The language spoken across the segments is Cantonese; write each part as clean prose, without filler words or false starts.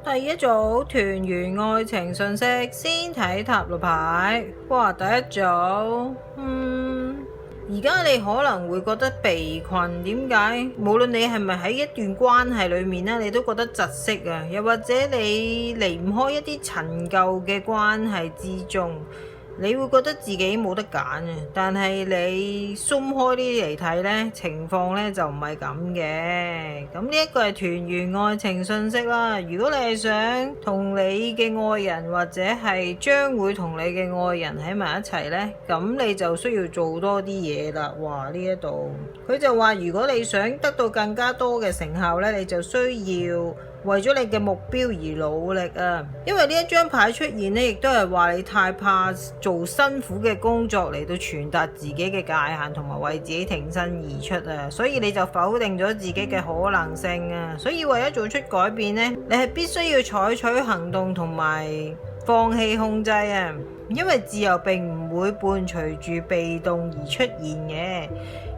第一組團圓愛情訊息，先睇塔羅牌。哇，第一組，而家你可能會覺得被困，點解？無論你係咪喺一段關係裏面咧，你都覺得窒息啊，又或者你離唔開一啲陳舊嘅關係之中。你會覺得自己冇得揀嘅，但係你鬆開啲嚟睇呢，情況呢就唔係咁嘅。咁呢一個係團圓愛情訊息啦。如果你係想同你嘅愛人或者係將會同你嘅愛人喺埋一齊呢，咁你就需要做多啲嘢啦。哇！呢一度佢就話，如果你想得到更加多嘅成效呢，你就需要為咗你嘅目標而努力啊。因為呢一張牌出現呢，亦都係話你太怕做辛苦嘅工作嚟到傳達自己嘅界限，同埋為自己挺身而出啊，所以你就否定咗自己嘅可能性啊。所以為咗做出改變呢，你係必須要採取行動同埋放棄控制啊。因為自由並唔會伴隨住被動而出現嘅。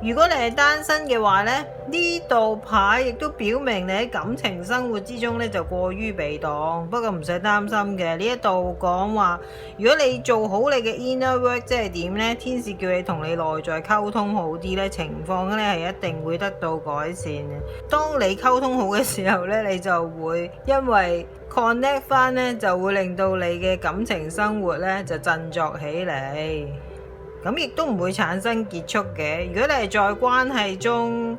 如果你係單身嘅話呢，呢度牌亦都表明你喺感情生活之中呢就過於被動。不過唔使擔心嘅，呢一度講話，如果你做好你嘅 inner work， 即係點呢？天使叫你同你內在溝通好啲呢，情況呢係一定會得到改善嘅。當你溝通好嘅時候呢，你就會因為connect 翻呢，就會令到你嘅感情生活呢就振作起嚟。咁亦都唔會產生結束嘅。如果你係在關係中，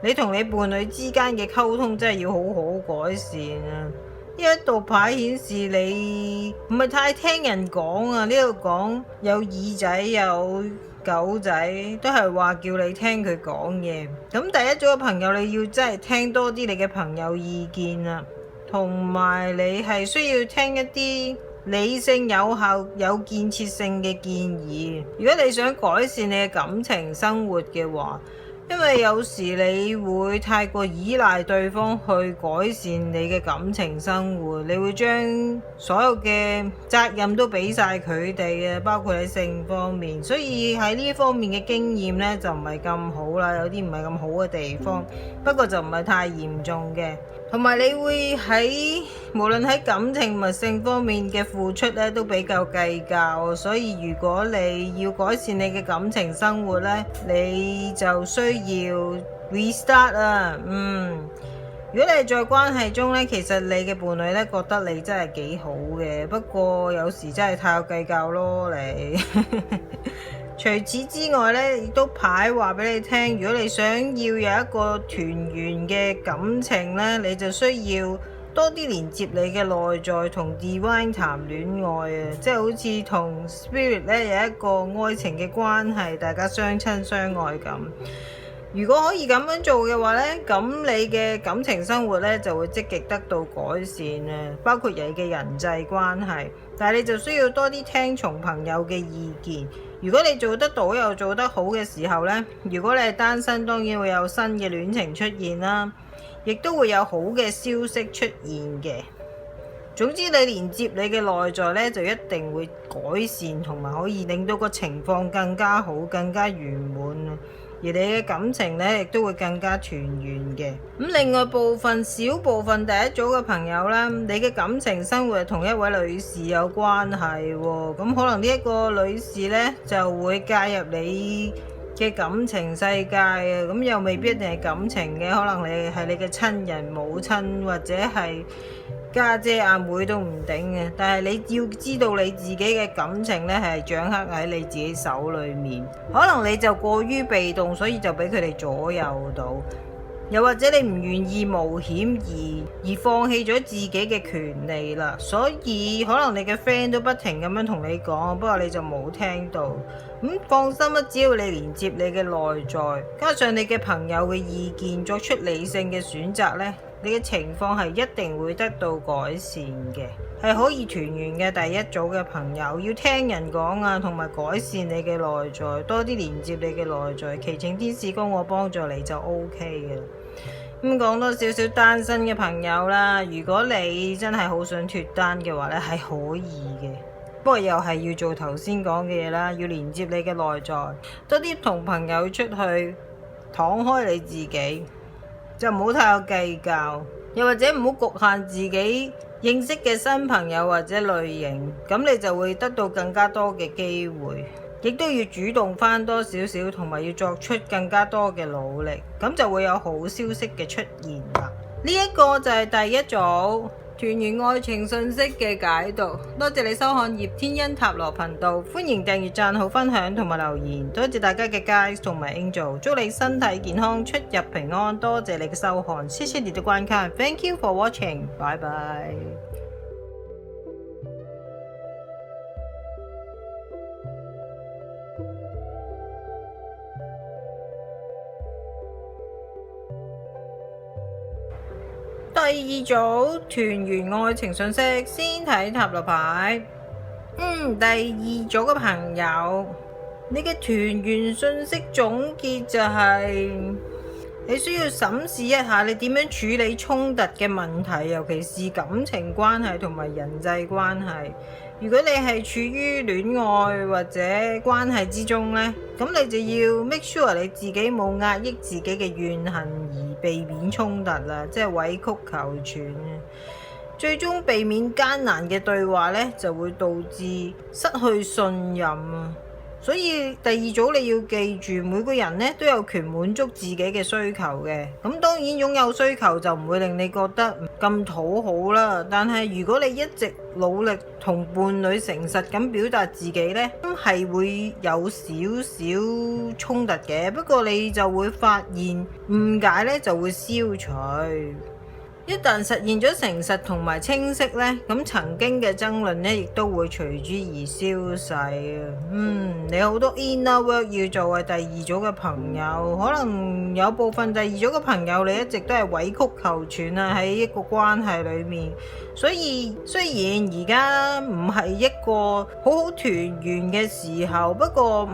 你同你伴侶之間嘅溝通真係要好好改善啊！呢一度牌顯示你唔係太聽人講啊。呢度講有耳仔有狗仔，都係話叫你聽佢講嘢。咁第一組嘅朋友，你要真係聽多啲你嘅朋友意見啊，同埋你係需要聽一啲理性、有效、有建設性嘅建議。如果你想改善你嘅感情生活嘅話，因為有時你會太過依賴對方去改善你嘅感情生活，你會將所有嘅責任都俾晒佢哋嘅，包括喺性方面。所以喺呢方面嘅經驗呢，就唔係咁好啦，有啲唔係咁好嘅地方，不過就唔係太嚴重嘅。同埋你會喺無論喺感情或性方面嘅付出咧，都比較計較。所以如果你要改善你嘅感情生活咧，你就需要 restart 啊。如果你係在關係中咧，其實你嘅伴侶咧覺得你真係幾好嘅，不過有時真係太有計較咯你。除此之外咧，亦都牌話俾你聽，如果你想要有一個團圓嘅感情咧，你就需要多啲連接你嘅內在，同 Divine 談戀愛啊，即係好似同 Spirit 咧有一個愛情嘅關係，大家相親相愛咁。如果可以咁樣做嘅話呢，咁你嘅感情生活呢就會積極得到改善啊，包括你嘅人際關係。但係你就需要多啲聽從朋友嘅意見。如果你做得到又做得好嘅時候呢，如果你係單身，當然會有新嘅戀情出現啦，亦都會有好嘅消息出現嘅。總之，你連接你嘅內在呢，就一定會改善，同埋可以令到個情況更加好、更加圓滿。而你嘅感情呢，亦都會更加團圓嘅。另外小部分第一組嘅朋友啦，你嘅感情生活係同一位女士有關係喎。咁可能呢一個女士呢，就會介入你嘅感情世界啊。咁又未必一定係感情嘅，可能你係你嘅親人、母親或者係家姐阿妹都唔頂嘅。但係你要知道你自己嘅感情呢，係掌握喺你自己手裏面。可能你就過於被動，所以就俾佢哋左右到，又或者你唔願意冒險而放棄咗自己嘅權利啦。所以可能你嘅 friend 都不停咁樣同你講，不過你就冇聽到。放心啦，只要你連接你嘅內在，加上你嘅朋友嘅意見，作出理性嘅選擇呢，你嘅情況係一定會得到改善嘅，係可以團圓嘅。第一組嘅朋友要聽人講啊，同埋改善你嘅內在，多啲連接你嘅內在，祈請天使幫我幫助你就 OK 嘅。講多少少單身嘅朋友啦，如果你真係好想脫單嘅話呢，係可以嘅。不過又係要做頭先講嘅嘢啦，要連接你嘅內在，多啲同朋友出去，敞開你自己，就唔好太有計較，又或者唔好局限自己認識嘅新朋友或者類型，咁你就會得到更加多嘅機會，亦都要主動翻多少少，同埋要作出更加多嘅努力，咁就會有好消息嘅出現啦。呢一個就係第一組團圓愛情信息嘅解讀。多謝你收看葉天恩塔羅頻道，歡迎訂閱、讚好、分享同埋留言。多謝大家嘅 guys 同埋 angel， 祝你身體健康，出入平安。多謝你嘅收看，謝謝你的觀看 ，Thank you for watching， 拜拜。第二組團圓愛情信息，先睇塔羅牌。第二組嘅朋友，你嘅團圓信息總結就係你需要審視一下你點樣處理衝突嘅問題，尤其是感情關係同埋人際關係。如果你係處於戀愛或者關係之中呢，咁你就要 make sure 你自己冇壓抑自己嘅怨恨而避免衝突啦，即係委曲求全。最終避免艱難嘅對話呢，就會導致失去信任啊。所以第二組你要記住，每個人呢都有權滿足自己嘅需求嘅。咁當然擁有需求就唔會令你覺得咁討好啦。但係如果你一直努力同伴侶誠實咁表達自己呢，係會有少少衝突嘅。不過你就會發現誤解呢就會消除。一旦實現咗誠實同埋清晰呢，咁曾經嘅爭論呢亦都會隨之而消逝。你好多 inner work 要做嘅第二組嘅朋友，可能有部分第二組嘅朋友你一直都係委曲求全啊，喺一個關係裏面。所以雖然而家唔係一個好好團圓嘅時候，不過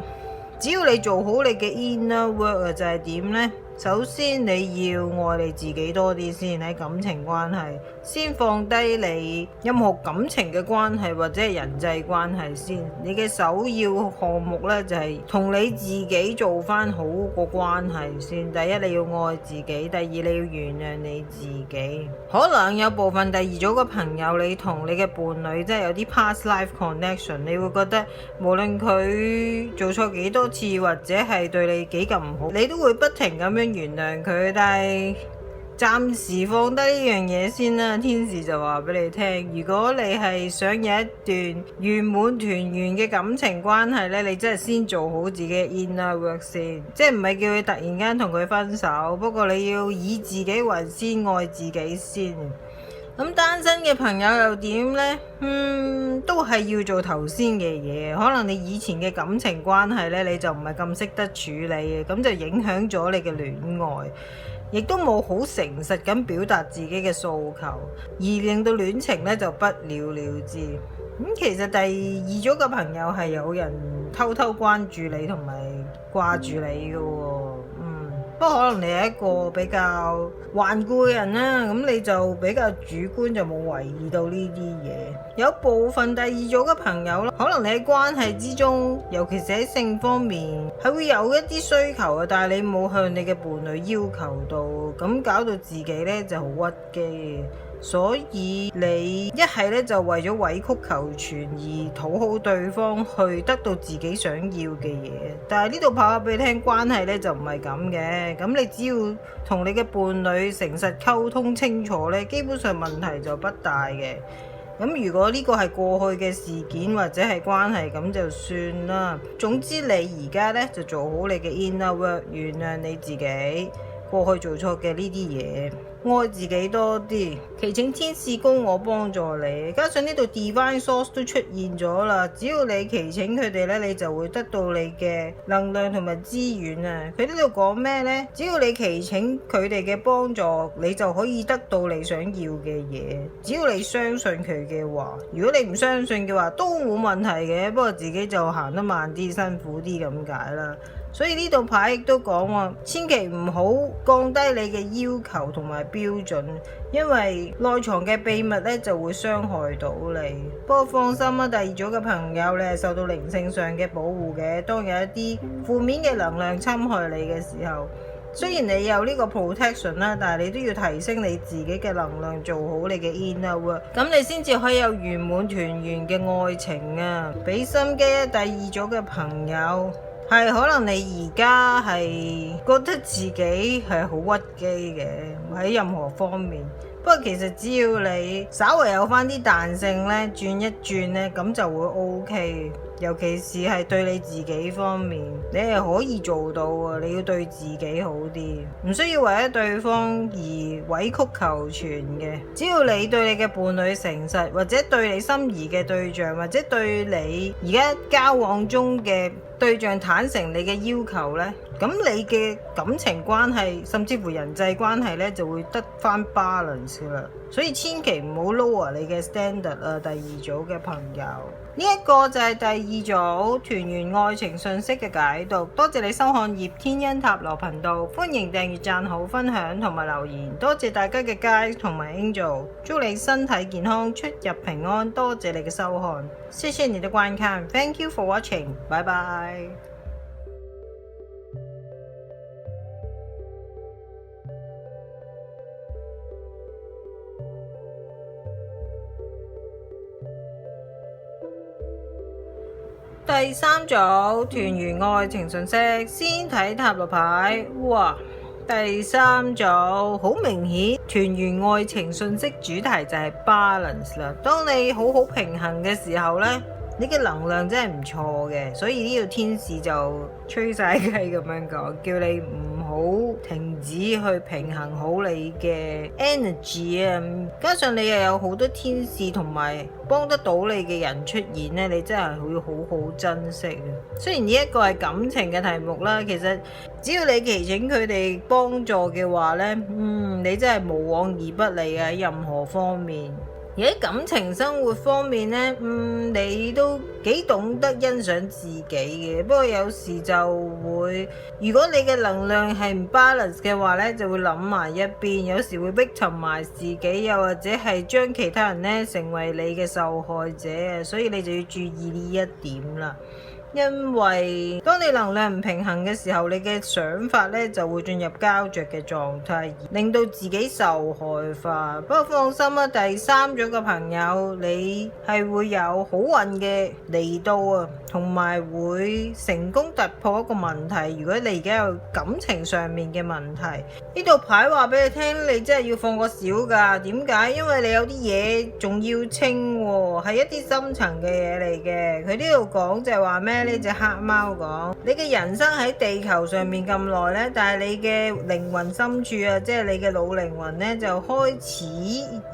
只要你做好你嘅 inner work 就係點呢？首先你要愛你自己多啲先，喺感情關係先放低你任何感情嘅關係或者係人際關係先。你嘅首要項目呢，就係同你自己做翻好個關係先。第一你要愛自己，第二你要原諒你自己。可能有部分第二組嘅朋友，你同你嘅伴侶即係有啲 past life connection， 你會覺得無論佢做錯幾多次或者係對你幾咁唔好，你都會不停咁樣原諒佢。但係暫時放低呢樣嘢先啦。天使就話俾你聽，如果你係想有一段圓滿團圓嘅感情關係呢，你真係先做好自己嘅 inner work 先，即係唔係叫佢突然間同佢分手，不過你要以自己為先，愛自己先。咁單身嘅朋友又點呢？都係要做頭先嘅嘢。可能你以前嘅感情關係呢，你就唔係咁識得處理嘅，咁就影響咗你嘅戀愛，亦都冇好誠實咁表達自己嘅訴求，而令到戀情呢就不了了之。其實第二組嘅朋友係有人偷偷關注你同埋掛住你嘅喎。不過可能你係一個比較頑固嘅人啦，咁你就比較主觀，就冇留意到呢啲嘢。有部分第二組嘅朋友啦，可能你喺關係之中，尤其是喺性方面係會有一啲需求嘅，但係你冇向你嘅伴侶要求到，咁搞到自己呢就好屈機。所以你一係咧就為咗委曲求全而討好對方，去得到自己想要嘅嘢。但係呢度跑下俾你聽，關係咧就唔係咁嘅。咁你只要同你嘅伴侶誠實溝通清楚咧，基本上問題就不大嘅。咁如果呢個係過去嘅事件或者係關係，咁就算啦。總之你而家咧就做好你嘅 inner work， 原諒你自己過去做錯嘅呢啲嘢。愛自己多啲，祈請天使高我幫助你。加上呢度 Divine Source 都出現咗啦，只要你祈請佢哋呢，你就會得到你嘅能量同埋資源啊！佢呢度講咩呢？只要你祈請佢哋嘅幫助，你就可以得到你想要嘅嘢。只要你相信佢嘅話，如果你唔相信嘅話，都冇問題嘅。不過自己就行得慢啲，辛苦啲咁解啦。所以呢度牌亦都講話，千祈唔好降低你嘅要求同埋標準，因為內藏嘅秘密咧就會傷害到你。不過放心啦，第二組嘅朋友你係受到靈性上嘅保護嘅。當有一啲負面嘅能量侵害你嘅時候，雖然你有呢個 protection 啦，但係你都要提升你自己嘅能量，做好你嘅 inner work，咁你先至可以有圓滿團圓嘅愛情啊！俾心機第二組嘅朋友，係可能你而家係覺得自己係好屈機嘅喺任何方面，不過其實只要你稍為有翻啲彈性咧，轉一轉咧，咁就會 OK。尤其是係對你自己方面，你係可以做到啊！你要對自己好啲，唔需要為咗對方而委曲求全嘅。只要你對你嘅伴侶誠實，或者對你心儀嘅對象，或者對你而家交往中嘅對象坦誠你嘅要求呢，咁你嘅感情關係甚至乎人際關係呢，就會得翻 balance 啦。所以千祈唔好 lower 你嘅 standard 啊！第二組嘅朋友，呢一個就係第二組團圓愛情訊息嘅解讀。多謝你收看葉天恩塔羅頻道，歡迎訂閱、讚好、分享同埋留言。多謝大家嘅 guide 同埋 angel， 祝你身體健康、出入平安。多謝你嘅收看，謝謝你的觀看 ，Thank you for watching， 拜拜。第三組團圓愛情訊息，先睇塔羅牌。哇！第三組好明顯，團圓愛情訊息主題就係 balance 啦。當你好好平衡嘅時候呢，你嘅能量真係唔錯嘅，所以呢個天使就吹晒雞咁樣講，叫你唔好停止去平衡好你嘅 energy 啊！加上你又有好多天使同埋幫得到你嘅人出現呢，你真係會好好珍惜嘅。雖然呢一個係感情嘅題目啦，其實只要你祈請佢哋幫助嘅話呢，你真係無往而不利啊！喺任何方面。而喺感情生活方面呢，你都幾懂得欣賞自己嘅，不過有時就會，如果你嘅能量係唔 balance 嘅話呢，就會諗埋一邊，有時會victim埋自己，又或者係將其他人呢成為你嘅受害者啊，所以你就要注意呢一點啦。因為當你能量唔平衡嘅時候，你嘅想法呢就會進入膠着嘅狀態，令到自己受害化。不過放心啦，第三組嘅朋友，你係會有好運嘅嚟到啊，同埋會成功突破一個問題。如果你而家有感情上面嘅問題，呢度牌話俾你聽，你真係要放個小㗎。點解？因為你有啲嘢仲要清喎，係一啲深層嘅嘢嚟嘅。佢呢度講就係話咩？呢隻黑貓講，你嘅人生喺地球上面咁耐呢，但係你嘅靈魂深處啊，即係你嘅老靈魂呢，就開始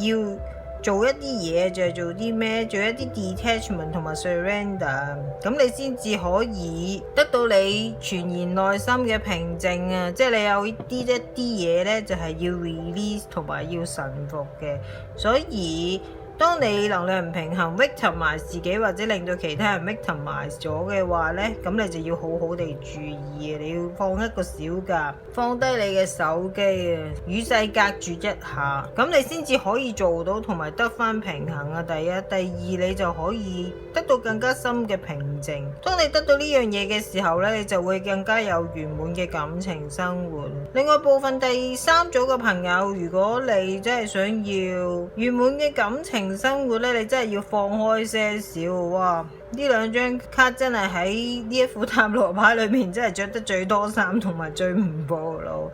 要做一啲嘢，就係做啲咩？做一啲 detachment 同埋 surrender， 咁你先至可以得到你全然內心嘅平靜啊！即係你有一啲嘢呢，就係要 release 同埋要臣服嘅，所以當你能量唔平衡 victim 埋自己，或者令到其他人 victim 埋咗嘅話呢，咁你就要好好地注意啊！你要放一個小假，放低你嘅手機啊，與世隔絕一下，咁你先至可以做到同埋得翻平衡啊！第一，第二，你就可以得到更加深嘅平靜。當你得到呢樣嘢嘅時候呢，你就會更加有圓滿嘅感情生活。另外部分第三組嘅朋友，如果你真係想要圓滿嘅感情生活咧，你真係要放開些少。哇！呢兩張卡真係喺呢一副塔羅牌裏面真係着得最多衫同埋最唔暴露。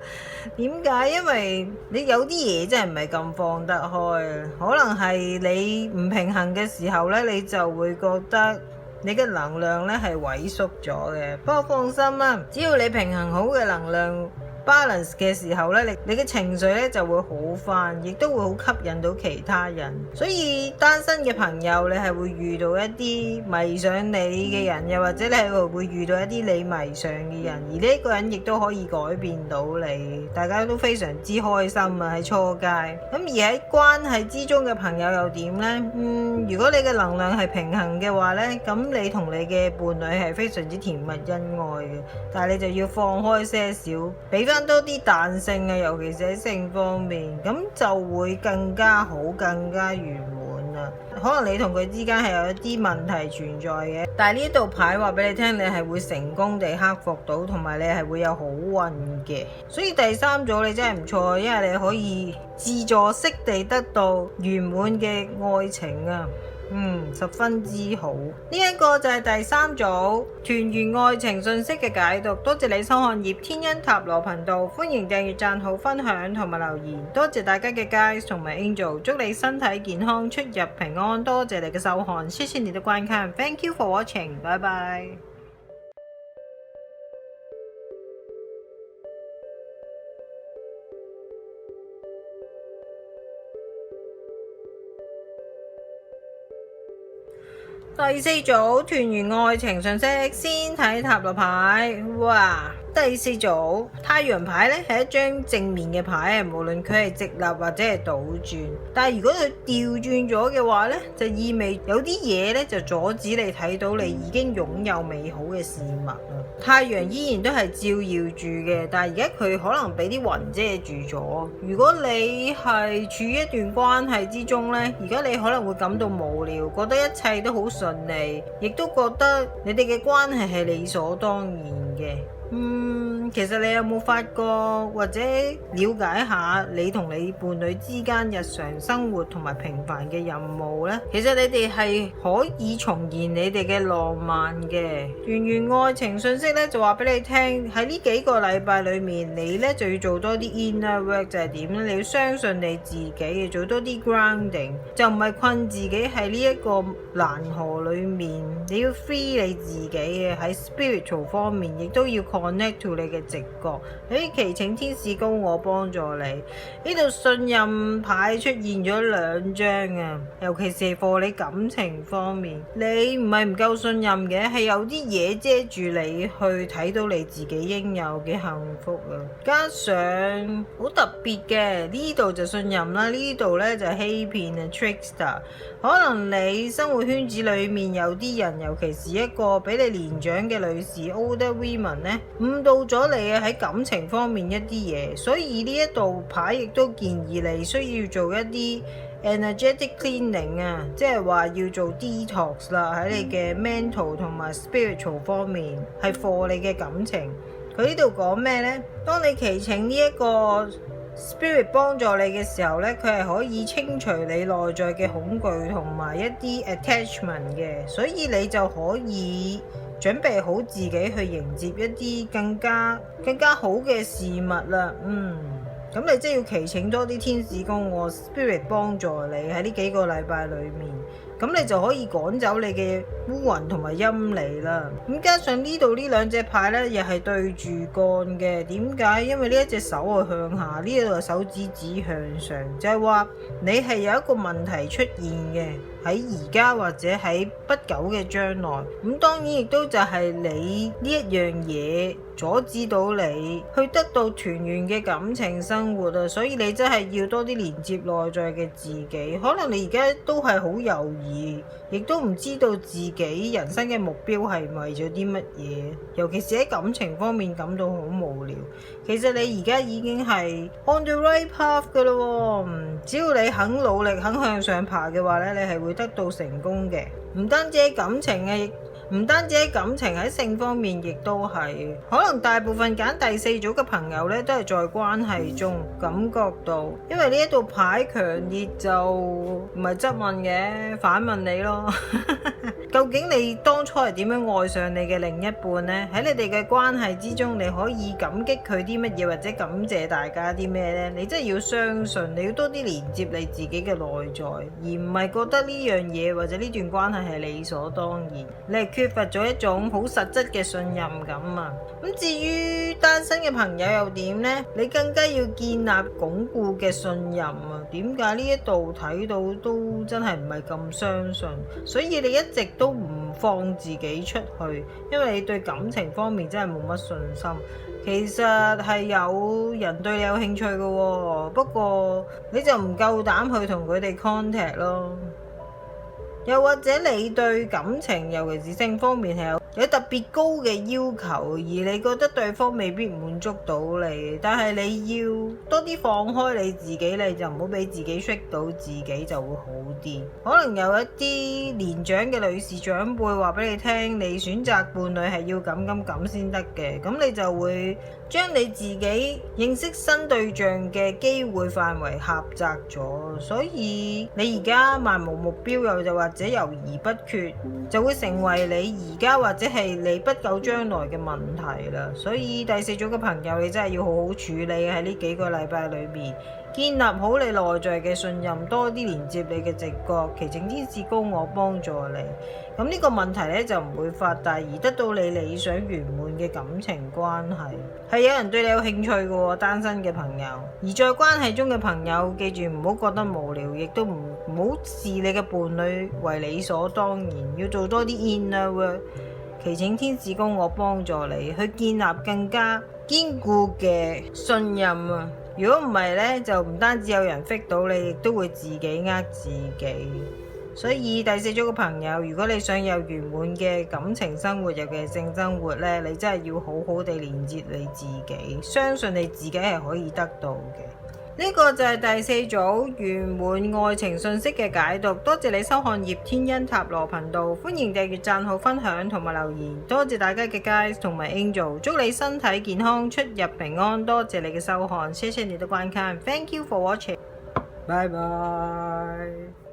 點解？因為你有啲嘢真係唔係咁放得開，可能係你唔平衡嘅時候咧，你就會覺得你嘅能量咧係萎縮咗嘅。不過放心啦，只要你平衡好嘅能量balance 嘅時候咧，你嘅情緒咧就會好翻，亦都會好吸引到其他人。所以單身嘅朋友，你係會遇到一啲迷上你嘅人，又或者你係會遇到一啲你迷上嘅人，而呢一個人亦都可以改變到你，大家都非常之開心啊！喺初階咁，而喺關係之中嘅朋友又點呢？如果你嘅能量係平衡嘅話呢，咁你同你嘅伴侶係非常之甜蜜恩愛嘅，但係你就要放開些少，俾翻多啲彈性啊，尤其是喺性方面，咁就會更加好，更加圓滿啦。可能你同佢之間係有一啲問題存在嘅，但係呢度牌話俾你聽，你係會成功地克服到，同埋你係會有好運嘅。所以第三組你真係唔錯，因為你可以自助式地得到圓滿嘅愛情啊！十分之好。呢一個就係第三組團圓愛情信息嘅解讀。多謝你收看葉天恩塔羅頻道，歡迎訂閱、讚好、分享同埋留言。多謝大家嘅 guys 同埋 angel， 祝你身體健康、出入平安。多謝你嘅收看，謝謝你的觀看 ，Thank you for watching， 拜拜。第四組團圓愛情信息，先睇塔羅牌。哇！第四組太陽牌咧係一張正面嘅牌，無論佢係直立或者係倒轉。但係如果佢調轉咗嘅話咧，就意味有啲嘢咧就阻止你睇到你已經擁有美好嘅事物啦。太陽依然都係照耀住嘅，但係而家佢可能俾啲雲遮住咗。如果你係處於一段關係之中咧，而家你可能會感到無聊，覺得一切都好順利，亦都覺得你哋嘅關係係理所當然嘅。其實你有冇發覺或者了解下你同你伴侶之間日常生活同埋平凡嘅任務呢？其實你哋係可以重現你哋嘅浪漫嘅。團圓愛情信息咧就話俾你聽，喺呢幾個禮拜裏面，你咧就要做多啲 inner work， 就係點咧？你要相信你自己，做多啲 grounding， 就唔係困自己喺呢一個藍河裏面，你要 free 你自己嘅。喺 spiritual 方面，亦都要 connect to 你嘅直覺。你祈請天使高我幫助你。呢度信任牌出現咗2張啊，尤其是for你感情方面，你唔係唔夠信任嘅，係有啲嘢遮住你去睇到你自己應有嘅幸福啊。加上好特別嘅，呢度就信任啦，呢度咧就欺騙啊 trickster。可能你生活圈子裏面有啲人，尤其是一個比你年長嘅女士 older women 咧，誤導咗你喺感情方面一啲嘢，所以呢一度牌亦都建議你需要做一啲 energetic cleaning 啊，即係話要做 detox 啦，喺你嘅 mental 同埋 spiritual 方面，係 for 你嘅感情。佢呢度講咩呢？當你祈請呢一個 Spirit 幫助你嘅時候呢，佢係可以清除你內在嘅恐懼同埋一啲 attachment 嘅，所以你就可以準備好自己去迎接一啲更加好嘅事物啦。咁你真係要祈請多啲天使公我 Spirit 幫助你喺呢幾個禮拜裏面，咁你就可以趕走你嘅烏雲同埋陰霾啦。咁加上呢度呢2隻牌呢，又係對住幹嘅。點解？因為呢一隻手係向下，呢一度手指指向上，就係話你係有一個問題出現嘅，喺而家或者喺不久嘅將來。咁當然亦都就係你呢一樣嘢阻止到你去得到團圓嘅感情生活啊，所以你真係要多啲連接內在嘅自己。可能你而家都係好猶豫，亦都唔知道自己人生嘅目標係為咗啲乜嘢，尤其是喺感情方面感到好無聊。其實你而家已經係 on the right path 噶啦，只要你肯努力、肯向上爬嘅話咧，你係會得到成功嘅。唔單止喺感情嘅，唔單止喺感情，喺性方面亦都係。可能大部分揀第4組嘅朋友咧，都係在關係中感覺到，因為呢一度牌強烈就唔係質問嘅，反問你咯。究竟你當初係點樣愛上你嘅另一半呢？喺你哋嘅關係之中，你可以感激佢啲乜嘢，或者感謝大家啲咩呢？你真係要相信，你要多啲連接你自己嘅內在，而唔係覺得呢樣嘢或者呢段關係係理所當然。你係缺乏咗一種好實質嘅信任感啊！咁至於單身嘅朋友又點呢？你更加要建立鞏固嘅信任啊！點解呢一度睇到都真係唔係咁相信？所以你一直都唔放自己出去，因為你對感情方面真係冇乜信心。其實係有人對你有興趣嘅喎，不過你就唔夠膽去同佢哋 contact 咯。又或者你對感情，尤其是性方面係有特別高嘅要求，而你覺得對方未必滿足到你，但係你要多啲放開你自己，你就唔好俾自己 shake 到自己就會好啲。可能有一啲年長嘅女士長輩話俾你聽，你選擇伴侶係要咁先得嘅，咁你就會將你自己認識新對象嘅機會範圍狹窄咗，所以你而家漫無目標又就或者猶豫不決，就會成為你而家或者係你不久將來嘅問題啦。所以第四組嘅朋友，你真係要好好處理喺呢幾個禮拜裏面，建立好你內在嘅信任，多啲連接你嘅直覺，祈請天使高我幫助你。咁呢個問題咧就唔會發大，而得到你理想圓滿嘅感情關係。係有人對你有興趣嘅喎，單身嘅朋友。而在關係中嘅朋友，記住唔好覺得無聊，亦都唔好視你嘅伴侶為理所當然，要做多啲 inner work。祈請天使高我幫助你去建立更加堅固嘅信任啊！如果唔係呢，就唔單止有人 fit 到你，亦都會自己呃自己。所以第四組嘅朋友，如果你想有圓滿嘅感情生活，尤其係性生活呢，你真係要好好地連接你自己，相信你自己係可以得到嘅。呢個就係第四組圓滿愛情信息嘅解讀。多謝你收看葉天恩塔羅頻道，歡迎訂閱、讚好、分享同埋留言。多謝大家嘅 guys 同埋 angel， 祝你身體健康，出入平安。多謝你嘅收看，謝謝你的觀看，Thank you for watching，拜拜。